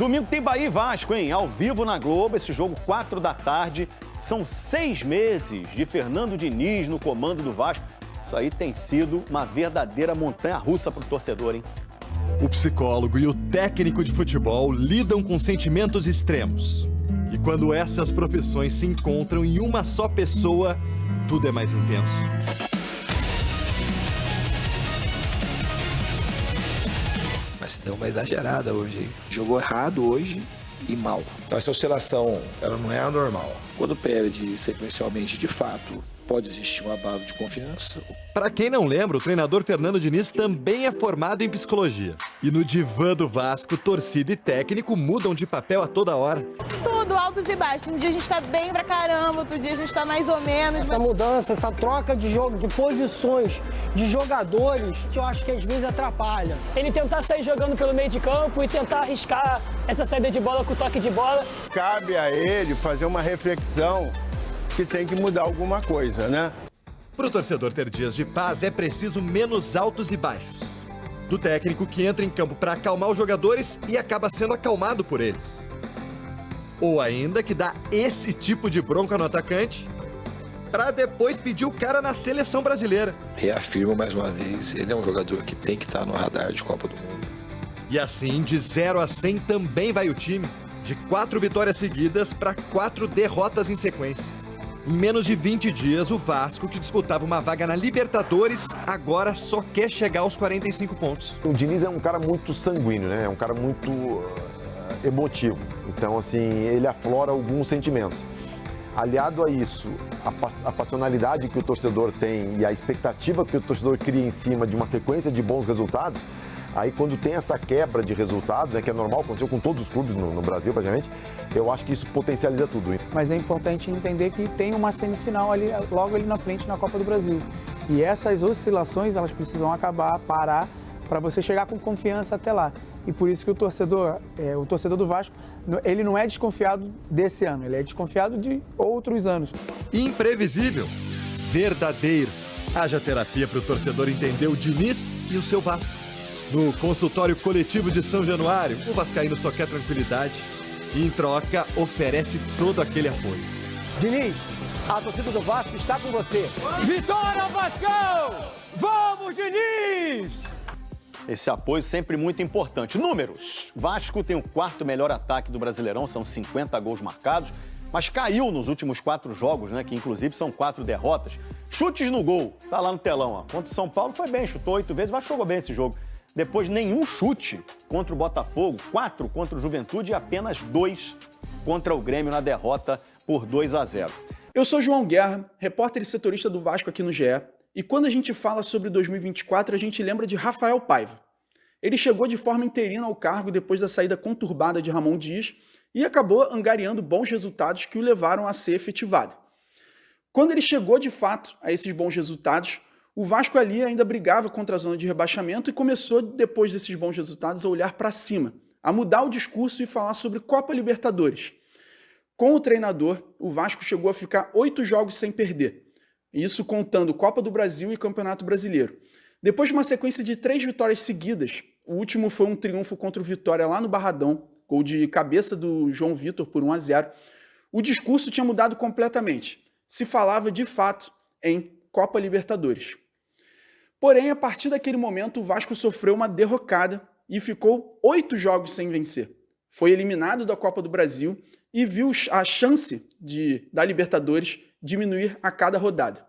Domingo tem Bahia e Vasco, hein? Ao vivo na Globo, esse jogo 4 da tarde. São 6 meses de Fernando Diniz no comando do Vasco. Isso aí tem sido uma verdadeira montanha-russa pro torcedor, hein? O psicólogo e o técnico de futebol lidam com sentimentos extremos. E quando essas profissões se encontram em uma só pessoa, tudo é mais intenso. Mas deu uma exagerada hoje, hein? Jogou errado hoje e mal. Então essa oscilação, ela não é anormal. Quando perde sequencialmente, de fato, pode existir um abalo de confiança. Para quem não lembra, o treinador Fernando Diniz também é formado em psicologia. E no divã do Vasco, torcida e técnico mudam de papel a toda hora. Tudo, altos e baixos. Um dia a gente tá bem pra caramba, outro dia a gente tá mais ou menos. Essa mudança, essa troca de jogo, de posições, de jogadores, eu acho que às vezes atrapalha. Ele tentar sair jogando pelo meio de campo e tentar arriscar essa saída de bola com o toque de bola. Cabe a ele fazer uma reflexão que tem que mudar alguma coisa, né? Para o torcedor ter dias de paz, é preciso menos altos e baixos. Do técnico que entra em campo para acalmar os jogadores e acaba sendo acalmado por eles. Ou ainda que dá esse tipo de bronca no atacante para depois pedir o cara na seleção brasileira. Reafirmo mais uma vez, ele é um jogador que tem que estar no radar de Copa do Mundo. E assim, de 0 a 100 também vai o time. De 4 vitórias seguidas para 4 derrotas em sequência. Em menos de 20 dias, o Vasco, que disputava uma vaga na Libertadores, agora só quer chegar aos 45 pontos. O Diniz é um cara muito sanguíneo, né? É um cara muito emotivo. Então, assim, ele aflora alguns sentimentos. Aliado a isso, a passionalidade que o torcedor tem e a expectativa que o torcedor cria em cima de uma sequência de bons resultados, aí quando tem essa quebra de resultados, né, que é normal, aconteceu com todos os clubes no Brasil praticamente, eu acho que isso potencializa tudo. Mas é importante entender que tem uma semifinal ali, logo ali na frente na Copa do Brasil. E essas oscilações, elas precisam acabar, parar, para você chegar com confiança até lá. E por isso que o torcedor do Vasco, ele não é desconfiado desse ano, ele é desconfiado de outros anos. Imprevisível, verdadeiro. Haja terapia para o torcedor entender o Diniz e o seu Vasco. No consultório coletivo de São Januário, o vascaíno só quer tranquilidade e, em troca, oferece todo aquele apoio. Diniz, a torcida do Vasco está com você. Vitória, Vascão! Vamos, Diniz! Esse apoio sempre muito importante. Números. Vasco tem o 4º melhor ataque do Brasileirão, são 50 gols marcados, mas caiu nos últimos 4 jogos, né, que inclusive são 4 derrotas. Chutes no gol, tá lá no telão, ó. Contra o São Paulo foi bem, chutou 8 vezes, mas jogou bem esse jogo. Depois nenhum chute contra o Botafogo, 4 contra o Juventude e apenas 2 contra o Grêmio na derrota por 2-0. Eu sou João Guerra, repórter e setorista do Vasco aqui no GE. E quando a gente fala sobre 2024, a gente lembra de Rafael Paiva. Ele chegou de forma interina ao cargo depois da saída conturbada de Ramon Dias e acabou angariando bons resultados que o levaram a ser efetivado. Quando ele chegou de fato a esses bons resultados, o Vasco ali ainda brigava contra a zona de rebaixamento e começou, depois desses bons resultados, a olhar para cima, a mudar o discurso e falar sobre Copa Libertadores. Com o treinador, o Vasco chegou a ficar 8 jogos sem perder. Isso contando Copa do Brasil e Campeonato Brasileiro. Depois de uma sequência de 3 vitórias seguidas, o último foi um triunfo contra o Vitória lá no Barradão, gol de cabeça do João Vitor por 1-0, o discurso tinha mudado completamente. Se falava de fato em Copa Libertadores. Porém, a partir daquele momento, o Vasco sofreu uma derrocada e ficou 8 jogos sem vencer. Foi eliminado da Copa do Brasil e viu a chance da Libertadores diminuir a cada rodada.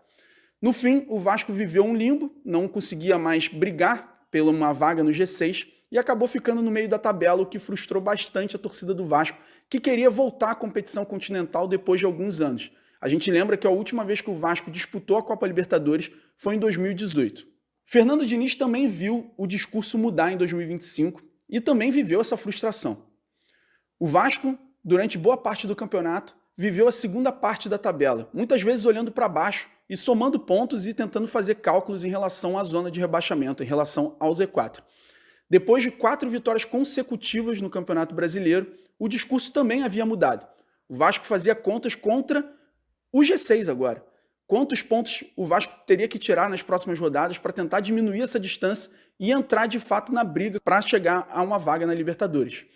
No fim, o Vasco viveu um limbo, não conseguia mais brigar pela uma vaga no G6 e acabou ficando no meio da tabela, o que frustrou bastante a torcida do Vasco, que queria voltar à competição continental depois de alguns anos. A gente lembra que a última vez que o Vasco disputou a Copa Libertadores foi em 2018. Fernando Diniz também viu o discurso mudar em 2025 e também viveu essa frustração. O Vasco, durante boa parte do campeonato, viveu a segunda parte da tabela, muitas vezes olhando para baixo e somando pontos e tentando fazer cálculos em relação à zona de rebaixamento, em relação ao Z4. Depois de 4 vitórias consecutivas no Campeonato Brasileiro, o discurso também havia mudado. O Vasco fazia contas contra o G6 agora. Quantos pontos o Vasco teria que tirar nas próximas rodadas para tentar diminuir essa distância e entrar de fato na briga para chegar a uma vaga na Libertadores.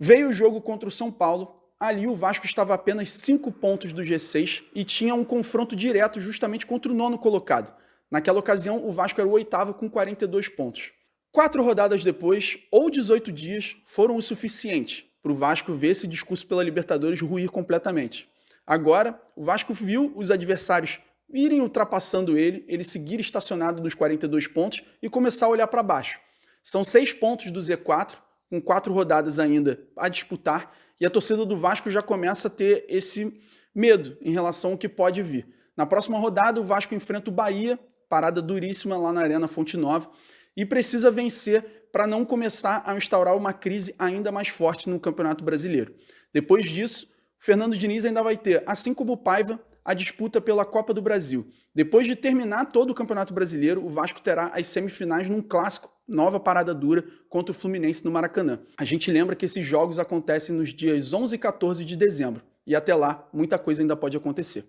Veio o jogo contra o São Paulo. Ali o Vasco estava a apenas 5 pontos do G6 e tinha um confronto direto justamente contra o 9º colocado. Naquela ocasião, o Vasco era o 8º com 42 pontos. 4 rodadas depois, ou 18 dias, foram o suficiente para o Vasco ver esse discurso pela Libertadores ruir completamente. Agora, o Vasco viu os adversários irem ultrapassando ele seguir estacionado nos 42 pontos e começar a olhar para baixo. São 6 pontos do Z4, com 4 rodadas ainda a disputar, e a torcida do Vasco já começa a ter esse medo em relação ao que pode vir. Na próxima rodada, o Vasco enfrenta o Bahia, parada duríssima lá na Arena Fonte Nova, e precisa vencer para não começar a instaurar uma crise ainda mais forte no Campeonato Brasileiro. Depois disso, o Fernando Diniz ainda vai ter, assim como o Paiva, a disputa pela Copa do Brasil. Depois de terminar todo o Campeonato Brasileiro, o Vasco terá as semifinais num clássico, nova parada dura, contra o Fluminense no Maracanã. A gente lembra que esses jogos acontecem nos dias 11 e 14 de dezembro. E até lá, muita coisa ainda pode acontecer.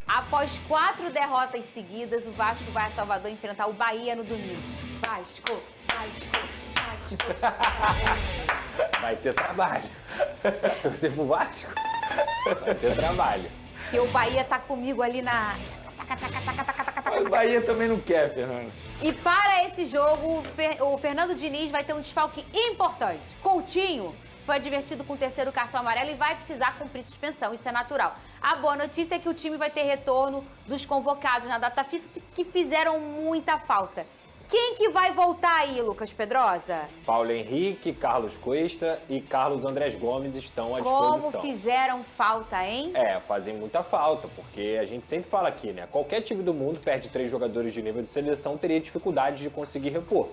Após 4 derrotas seguidas, o Vasco vai a Salvador enfrentar o Bahia no domingo. Vasco. Vai ter trabalho. Torcer pro Vasco? Vai ter trabalho. E o Bahia tá comigo ali na... O Bahia também não quer, Fernando. E para esse jogo, o Fernando Diniz vai ter um desfalque importante. Coutinho foi advertido com o 3º cartão amarelo e vai precisar cumprir suspensão, isso é natural. A boa notícia é que o time vai ter retorno dos convocados na data FIFA que fizeram muita falta. Quem que vai voltar aí, Lucas Pedrosa? Paulo Henrique, Carlos Cuesta e Carlos Andrés Gomes estão à disposição. Como fizeram falta, hein? Fazem muita falta, porque a gente sempre fala aqui, né? Qualquer time do mundo perde 3 jogadores de nível de seleção, teria dificuldade de conseguir repor.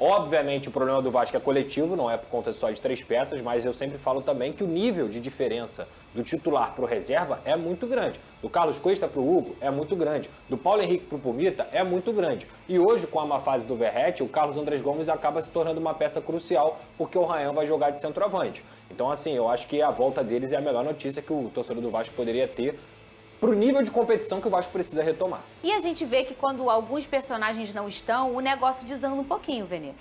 Obviamente o problema do Vasco é coletivo, não é por conta só de 3 peças, mas eu sempre falo também que o nível de diferença do titular para o reserva é muito grande. Do Carlos Cuesta para o Hugo é muito grande. Do Paulo Henrique para o Pumita é muito grande. E hoje, com a má fase do Verratti, o Carlos Andrés Gomes acaba se tornando uma peça crucial, porque o Ryan vai jogar de centroavante. Então, assim, eu acho que a volta deles é a melhor notícia que o torcedor do Vasco poderia ter pro nível de competição que o Vasco precisa retomar. E a gente vê que quando alguns personagens não estão, o negócio desanda um pouquinho, Venê.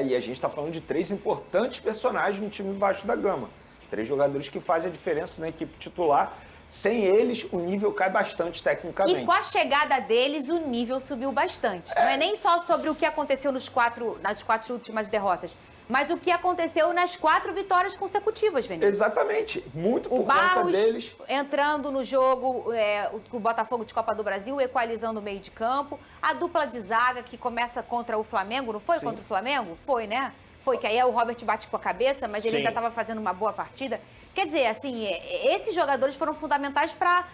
E a gente tá falando de 3 importantes personagens no time Vasco da Gama. 3 jogadores que fazem a diferença na equipe titular. Sem eles, o nível cai bastante tecnicamente. E com a chegada deles, o nível subiu bastante. Não é nem só sobre o que aconteceu nas 4 últimas derrotas, mas o que aconteceu nas 4 vitórias consecutivas, Venê. Exatamente. Muito por conta deles. Entrando no jogo, o Botafogo de Copa do Brasil, equalizando o meio de campo. A dupla de zaga que começa contra o Flamengo, não foi? Sim. Contra o Flamengo? Foi, né? Foi, que aí o Robert bate com a cabeça, mas ele ainda estava fazendo uma boa partida. Quer dizer, assim, esses jogadores foram fundamentais para...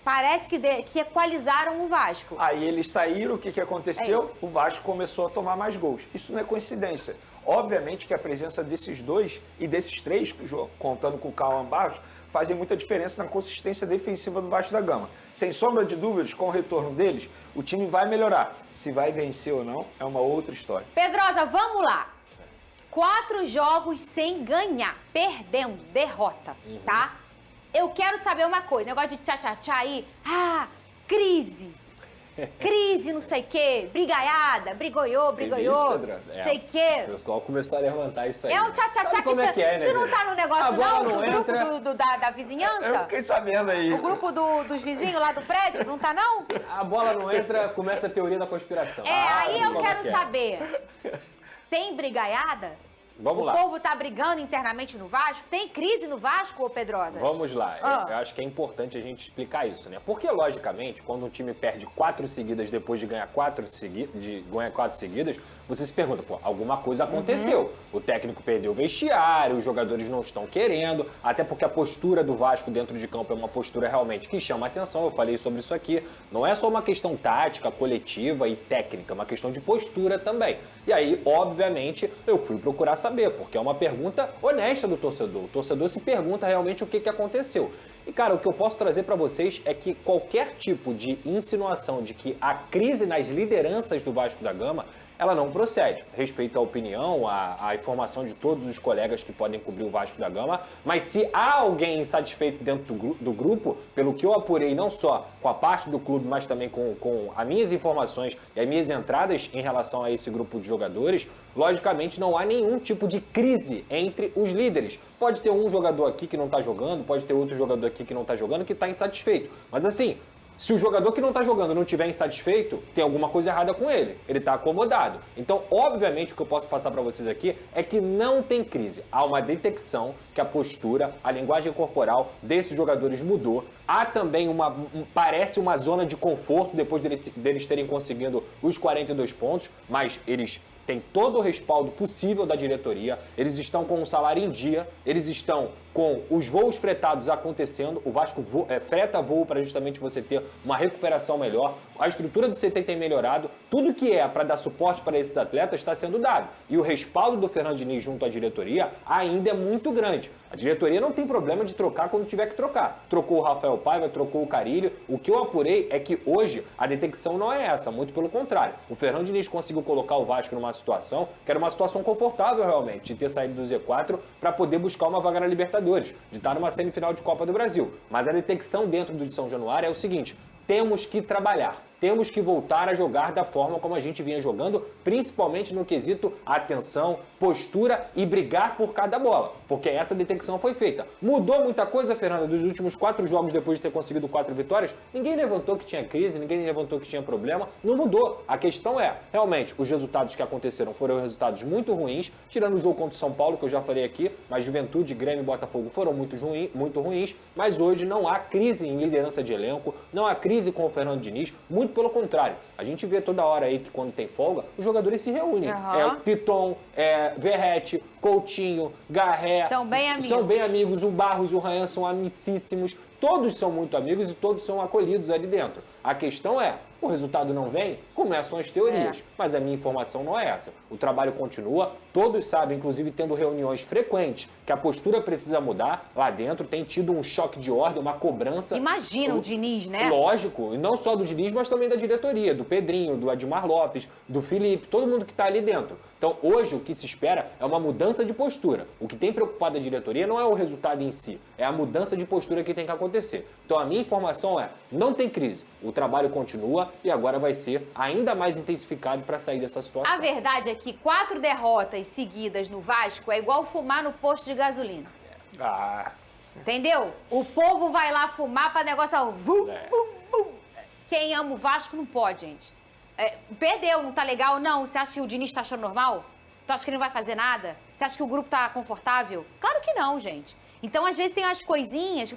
Parece que equalizaram o Vasco. Aí eles saíram, o que aconteceu? O Vasco começou a tomar mais gols. Isso não é coincidência. Obviamente que a presença desses 2 e desses 3, contando com o Cauã Barros, fazem muita diferença na consistência defensiva do Vasco da Gama. Sem sombra de dúvidas, com o retorno deles, o time vai melhorar. Se vai vencer ou não, é uma outra história. Pedrosa, vamos lá. 4 jogos sem ganhar, perdendo, derrota, tá? Eu quero saber uma coisa, negócio de tchá-tchá-tchá aí. Crise, não sei o quê, brigaiada, brigoiô, sei o quê. O pessoal começou a levantar isso aí. É um tchá-tchá-tchá que é, né? Tu não tá no negócio não grupo da vizinhança? Eu fiquei sabendo aí. O grupo dos vizinhos lá do prédio, não tá não? A bola não entra, começa a teoria da conspiração. Aí eu quero saber, tem brigaiada? Vamos lá. O povo tá brigando internamente no Vasco? Tem crise no Vasco, ô Pedrosa? Vamos lá. Eu acho que é importante a gente explicar isso, né? Porque, logicamente, quando um time perde 4 seguidas depois de ganhar 4 seguidas, você se pergunta, alguma coisa aconteceu. O técnico perdeu o vestiário, os jogadores não estão querendo, até porque a postura do Vasco dentro de campo é uma postura realmente que chama atenção. Eu falei sobre isso aqui. Não é só uma questão tática, coletiva e técnica, é uma questão de postura também. E aí, obviamente, eu fui procurar saber, porque é uma pergunta honesta do torcedor. O torcedor se pergunta realmente o que aconteceu. E, cara, o que eu posso trazer para vocês é que qualquer tipo de insinuação de que a crise nas lideranças do Vasco da Gama, ela não procede. Respeito à opinião, à informação de todos os colegas que podem cobrir o Vasco da Gama, mas se há alguém insatisfeito dentro do grupo, pelo que eu apurei não só com a parte do clube, mas também com as minhas informações e as minhas entradas em relação a esse grupo de jogadores, logicamente não há nenhum tipo de crise entre os líderes. Pode ter um jogador aqui que não está jogando, pode ter outro jogador aqui que não está jogando, que está insatisfeito. Mas assim, se o jogador que não está jogando não estiver insatisfeito, tem alguma coisa errada com ele. Ele está acomodado. Então, obviamente, o que eu posso passar para vocês aqui é que não tem crise. Há uma detecção que a postura, a linguagem corporal desses jogadores mudou. Há também parece uma zona de conforto depois deles terem conseguido os 42 pontos, mas eles têm todo o respaldo possível da diretoria, eles estão com o salário em dia, eles estão com os voos fretados acontecendo, o Vasco freta voo para justamente você ter uma recuperação melhor, a estrutura do CT tem melhorado, tudo que é para dar suporte para esses atletas está sendo dado. E o respaldo do Fernando Diniz junto à diretoria ainda é muito grande. A diretoria não tem problema de trocar quando tiver que trocar. Trocou o Rafael Paiva, trocou o Carille. O que eu apurei é que hoje a detecção não é essa, muito pelo contrário. O Fernando Diniz conseguiu colocar o Vasco numa situação que era uma situação confortável realmente, de ter saído do Z4 para poder buscar uma vaga na Libertadores, de estar numa semifinal de Copa do Brasil. Mas a detecção dentro do São Januário é o seguinte: temos que trabalhar. Temos que voltar a jogar da forma como a gente vinha jogando, principalmente no quesito atenção, postura e brigar por cada bola, porque essa detecção foi feita. Mudou muita coisa, Fernanda, dos últimos 4 jogos depois de ter conseguido 4 vitórias? Ninguém levantou que tinha crise, ninguém levantou que tinha problema, não mudou. A questão é, realmente, os resultados que aconteceram foram resultados muito ruins, tirando o jogo contra o São Paulo, que eu já falei aqui, mas Juventude, Grêmio e Botafogo foram muito ruins, mas hoje não há crise em liderança de elenco, não há crise com o Fernando Diniz, muito pelo contrário. A gente vê toda hora aí que quando tem folga, os jogadores se reúnem. Piton, Verrete, Coutinho, Garré. São bem amigos. São bem amigos. O Barros e o Ryan são amicíssimos. Todos são muito amigos e todos são acolhidos ali dentro. A questão é, o resultado não vem, começam as teorias. Mas a minha informação não é essa. O trabalho continua, todos sabem, inclusive tendo reuniões frequentes, que a postura precisa mudar. Lá dentro tem tido um choque de ordem, uma cobrança. Imagina o Diniz, né? Lógico, e não só do Diniz, mas também da diretoria, do Pedrinho, do Admar Lopes, do Felipe, todo mundo que está ali dentro. Então, hoje, o que se espera é uma mudança de postura. O que tem preocupado a diretoria não é o resultado em si, é a mudança de postura que tem que acontecer. Então, a minha informação é, não tem crise, o trabalho continua e agora vai ser ainda mais intensificado para sair dessa situação. A verdade é que 4 derrotas seguidas no Vasco é igual fumar no posto de gasolina. Entendeu? O povo vai lá fumar para negócio... Vum, vum, vum. Quem ama o Vasco não pode, gente. Perdeu, não tá legal? Não. Você acha que o Diniz tá achando normal? Tu acha que ele não vai fazer nada? Você acha que o grupo tá confortável? Claro que não, gente. Então, às vezes, tem umas coisinhas,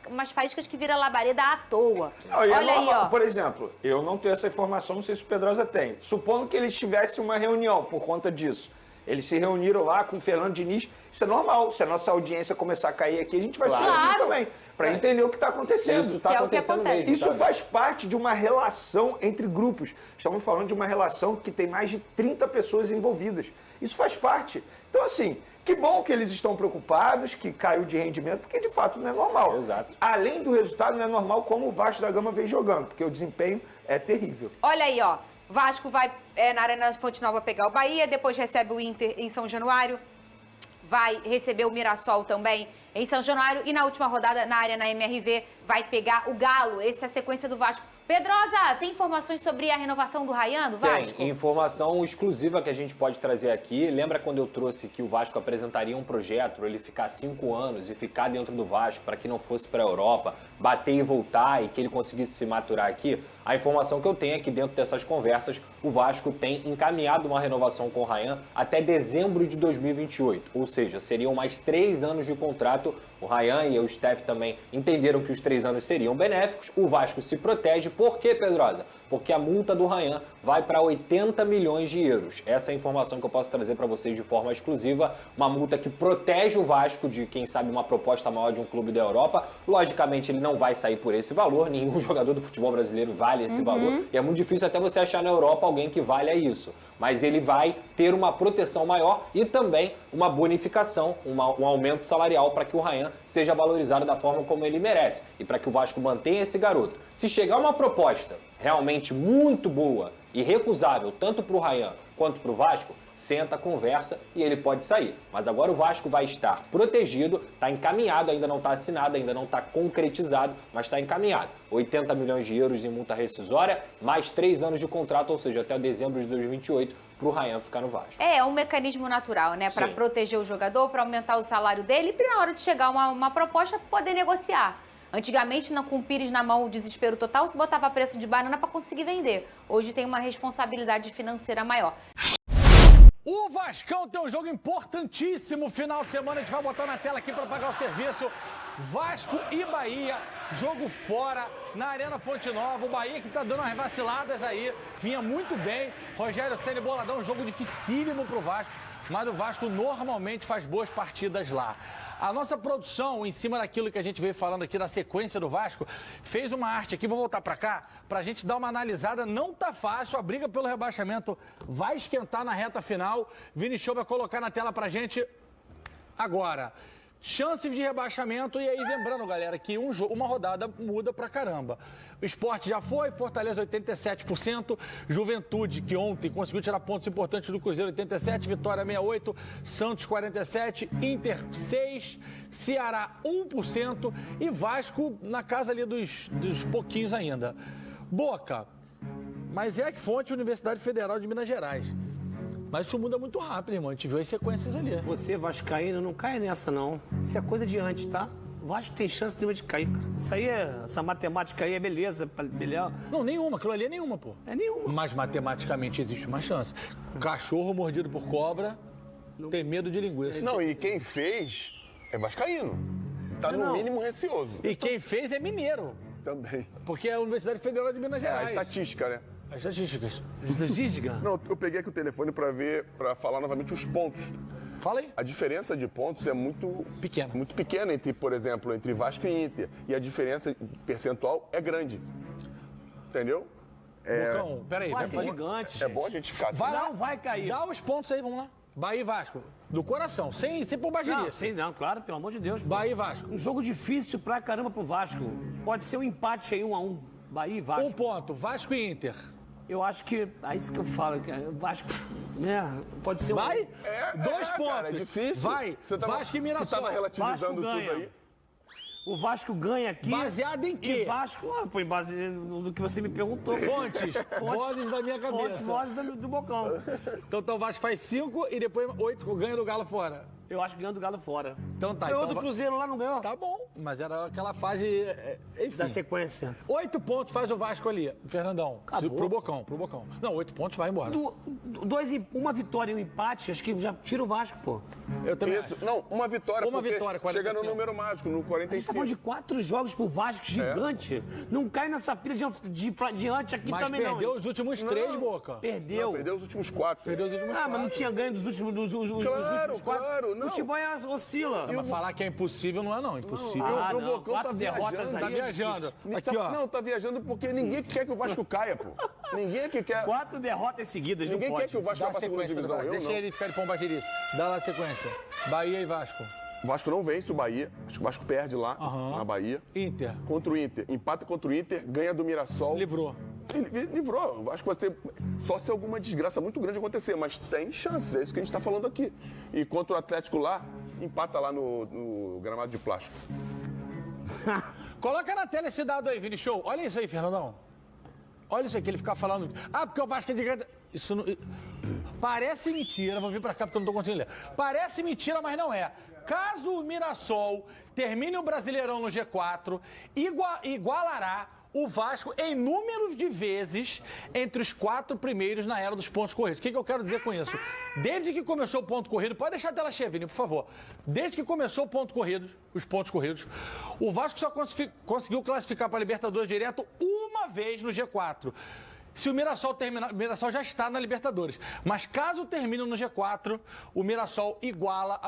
umas faíscas que vira labareda à toa. Olha aí, ó. Por exemplo, eu não tenho essa informação, não sei se o Pedrosa tem. Supondo que eles tivessem uma reunião por conta disso. Eles se reuniram lá com o Fernando Diniz. Isso é normal. Se a nossa audiência começar a cair aqui, a gente vai se reunir também. Para entender o que está acontecendo. Isso está acontecendo mesmo. Isso faz parte de uma relação entre grupos. Estamos falando de uma relação que tem mais de 30 pessoas envolvidas. Isso faz parte. Então, assim, que bom que eles estão preocupados, que caiu de rendimento, porque de fato não é normal. Exato. Além do resultado, não é normal como o Vasco da Gama vem jogando, porque o desempenho é terrível. Olha aí, ó. Vasco vai na Arena Fonte Nova pegar o Bahia, depois recebe o Inter em São Januário, vai receber o Mirassol também em São Januário e na última rodada na Arena MRV vai pegar o Galo. Essa é a sequência do Vasco. Pedrosa, tem informações sobre a renovação do Ryan, do Vasco? Tem informação exclusiva que a gente pode trazer aqui. Lembra quando eu trouxe que o Vasco apresentaria um projeto para ele ficar 5 anos e ficar dentro do Vasco para que não fosse para a Europa, bater e voltar e que ele conseguisse se maturar aqui? A informação que eu tenho é que dentro dessas conversas o Vasco tem encaminhado uma renovação com o Ryan até dezembro de 2028. Ou seja, seriam mais 3 anos de contrato. O Ryan e o Steph também entenderam que os 3 anos seriam benéficos. O Vasco se protege. Por quê, Pedrosa? porque a multa do Ryan vai para 80 milhões de euros. Essa é a informação que eu posso trazer para vocês de forma exclusiva. Uma multa que protege o Vasco de, quem sabe, uma proposta maior de um clube da Europa. Logicamente, ele não vai sair por esse valor. Nenhum jogador do futebol brasileiro vale esse valor. E é muito difícil até você achar na Europa alguém que valha isso. Mas ele vai ter uma proteção maior e também uma bonificação, um aumento salarial para que o Ryan seja valorizado da forma como ele merece e para que o Vasco mantenha esse garoto. Se chegar uma proposta realmente muito boa e recusável tanto para o Ryan quanto para o Vasco, senta, conversa e ele pode sair. Mas agora o Vasco vai estar protegido, está encaminhado, ainda não está assinado, ainda não está concretizado, mas está encaminhado. 80 milhões de euros em multa rescisória, mais 3 anos de contrato, ou seja, até dezembro de 2028, para o Ryan ficar no Vasco. É um mecanismo natural, né? Para proteger o jogador, para aumentar o salário dele e para na hora de chegar uma proposta poder negociar. Antigamente, com o Pires na mão, o desespero total, se botava preço de banana para conseguir vender. Hoje tem uma responsabilidade financeira maior. O Vascão tem um jogo importantíssimo final de semana. A gente vai botar na tela aqui para pagar o serviço. Vasco e Bahia, jogo fora na Arena Fonte Nova. O Bahia que tá dando umas vaciladas aí, vinha muito bem. Rogério Ceni boladão, um jogo dificílimo pro Vasco, mas o Vasco normalmente faz boas partidas lá. A nossa produção, em cima daquilo que a gente veio falando aqui da sequência do Vasco, fez uma arte aqui, vou voltar para cá, para a gente dar uma analisada. Não tá fácil, a briga pelo rebaixamento vai esquentar na reta final. Vini Show vai colocar na tela pra gente agora. Chances de rebaixamento, e aí lembrando, galera, que uma rodada muda pra caramba. O Sport já foi, Fortaleza 87%, Juventude, que ontem conseguiu tirar pontos importantes do Cruzeiro, 87%, Vitória 68%, Santos 47%, Inter 6%, Ceará 1% e Vasco na casa ali dos pouquinhos ainda. Boca, mas é a fonte Universidade Federal de Minas Gerais. Mas isso muda muito rápido, irmão. A gente viu as sequências ali. Você, vascaíno, não cai nessa, não. Isso é coisa de antes, tá? O Vasco tem chance de cair, cara. Isso aí essa matemática aí é beleza. Não, nenhuma. Aquilo ali é nenhuma, pô. É nenhuma. Mas matematicamente existe uma chance. Cachorro mordido por cobra tem medo de linguiça. Não, e quem fez é vascaíno. Tá no mínimo receoso. E quem fez é mineiro. Também. Porque é a Universidade Federal de Minas Gerais. É a estatística, né? As estatísticas. Estatística? Não, eu peguei aqui o telefone para falar novamente os pontos. Fala aí. A diferença de pontos é muito pequena entre, por exemplo, entre Vasco e Inter. E a diferença percentual é grande. Entendeu? Bocão, peraí. Vasco é gigante. É bom a gente ficar... Não vai cair. Dá os pontos aí, vamos lá. Bahia e Vasco. Do coração, sem bobageria. Não, claro, pelo amor de Deus. Bahia e Vasco. Um jogo difícil pra caramba pro Vasco. Pode ser um empate aí, 1-1. Bahia e Vasco. 1 ponto. Vasco e Inter. Eu acho que... É isso que eu falo, cara. Vasco... pode ser Vai? 2 pontos. Cara, é difícil. Vai. Vasco e Mirassol. Você tava relativizando Vasco tudo aí. O Vasco ganha aqui. Baseado em quê? E Vasco, foi baseado no que você me perguntou. Fontes. Vozes da minha cabeça. Vozes do Bocão. Então o Vasco faz 5 e depois 8 ganha do Galo fora. Eu acho que ganha do Galo fora. Então tá. Ganhou do Cruzeiro lá, não ganhou? Tá bom, mas era aquela fase, enfim. Da sequência. 8 pontos faz o Vasco ali, Fernandão. Acabou. Pro Bocão. Não, 8 pontos vai embora. Uma vitória e um empate, acho que já tira o Vasco, pô. Eu também acho. Não, uma vitória, uma vitória, 45. Chega no número mágico, no 45. A gente tá falando de 4 jogos pro Vasco, gigante. Não cai nessa pilha diante aqui mas também, não. Mas perdeu os últimos 3, Boca. Perdeu. Não, perdeu os últimos 4. Perdeu os últimos 4. Mas não tinha ganho dos últimos 4. Claro, não. Futebol oscila. Mas falar que é impossível não é, não. Impossível. O Bocão 4 tá derrotas viajando. aí. Tá viajando. Aqui, ó. Não, tá viajando porque ninguém quer que o Vasco caia, pô. Ninguém que quer. 4 derrotas seguidas, ninguém quer que o Vasco vá pra segunda divisão. Deixa ele ficar de pombagirice. Dá lá a sequência. Bahia e Vasco. O Vasco não vence o Bahia. Acho que o Vasco perde lá, na Bahia. Inter. Contra o Inter. Empata contra o Inter, ganha do Mirassol. Livrou. Livrou. O Vasco vai ter... Só se alguma desgraça muito grande acontecer, mas tem chances. É isso que a gente tá falando aqui. E contra o Atlético lá, empata lá no gramado de plástico. Coloca na tela esse dado aí, Vini Show. Olha isso aí, Fernandão. Olha isso aqui, ele fica falando... porque o Vasco é de grande... Isso não... Parece mentira, vou vir pra cá porque eu não tô conseguindo ler. Parece mentira, mas não é. Caso o Mirassol termine o Brasileirão no G4, igualará o Vasco em número de vezes entre os 4 primeiros na era dos pontos corridos. O que eu quero dizer com isso? Desde que começou o ponto corrido, pode deixar a tela cheia, Vini, por favor. Desde que começou o ponto corrido, os pontos corridos, o Vasco só conseguiu classificar para a Libertadores direto uma vez no G4. se o Mirassol terminar, o Mirassol já está na Libertadores, mas caso termine no G4, o Mirassol iguala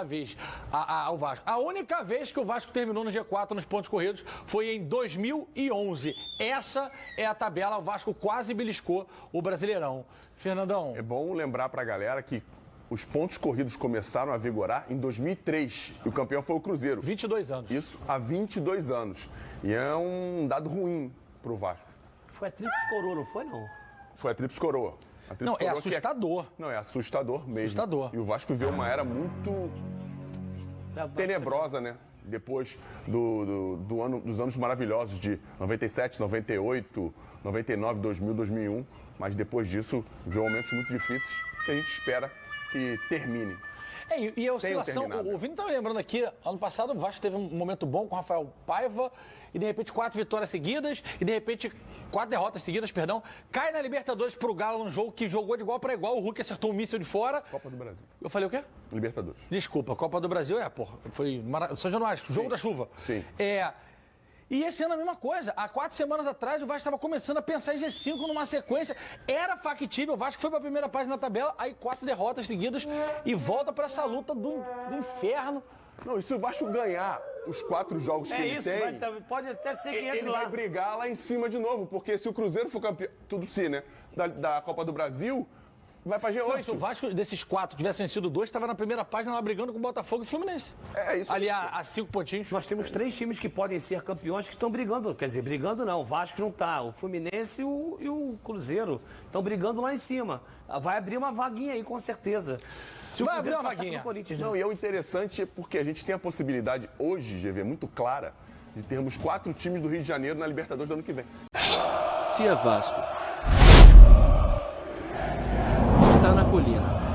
ao Vasco. A única vez que o Vasco terminou no G4 nos pontos corridos foi em 2011. Essa é a tabela, o Vasco quase beliscou o Brasileirão. Fernandão. É bom lembrar pra galera que os pontos corridos começaram a vigorar em 2003 e o campeão foi o Cruzeiro. 22 anos. Isso, há 22 anos. E é um dado ruim pro Vasco. Foi a Tríplice Coroa, não foi, não? Foi a Tríplice Coroa. A Tríplice Não, é Coroa assustador. Não, é assustador mesmo. Assustador. E o Vasco viveu uma era muito tenebrosa, né? Depois dos anos maravilhosos de 97, 98, 99, 2000, 2001. Mas depois disso, viveu momentos muito difíceis que a gente espera que termine. E a oscilação, o Vini estava lembrando aqui, ano passado o Vasco teve um momento bom com o Rafael Paiva, e de repente 4 vitórias seguidas, e de repente 4 derrotas seguidas, perdão. Cai na Libertadores pro Galo num jogo que jogou de igual para igual, o Hulk acertou um míssil de fora. Copa do Brasil. Eu falei o quê? Libertadores. Desculpa, Copa do Brasil foi São Januário, jogo da chuva. Sim. E esse ano a mesma coisa. Há 4 semanas atrás o Vasco estava começando a pensar em G5 numa sequência. Era factível, o Vasco foi para a primeira página da tabela, aí 4 derrotas seguidas e volta para essa luta do inferno. Não, e se o Vasco ganhar os 4 jogos que ele tem, pode até ser que ele vai brigar lá em cima de novo, porque se o Cruzeiro for campeão, tudo sim, né, da Copa do Brasil, vai pra G8. Não, se o Vasco desses 4 tivesse vencido 2, estava na primeira página lá brigando com o Botafogo e o Fluminense. É isso. Ali a 5 pontinhos. Nós temos 3 times que podem ser campeões que estão brigando. Quer dizer, brigando não, o Vasco não tá. O Fluminense e o Cruzeiro estão brigando lá em cima. Vai abrir uma vaguinha aí, com certeza. Se vai abrir uma vaguinha. Corinthians, Não, e é o interessante porque a gente tem a possibilidade hoje, GV, muito clara, de termos 4 times do Rio de Janeiro na Libertadores do ano que vem. Se é Vasco, está na colina.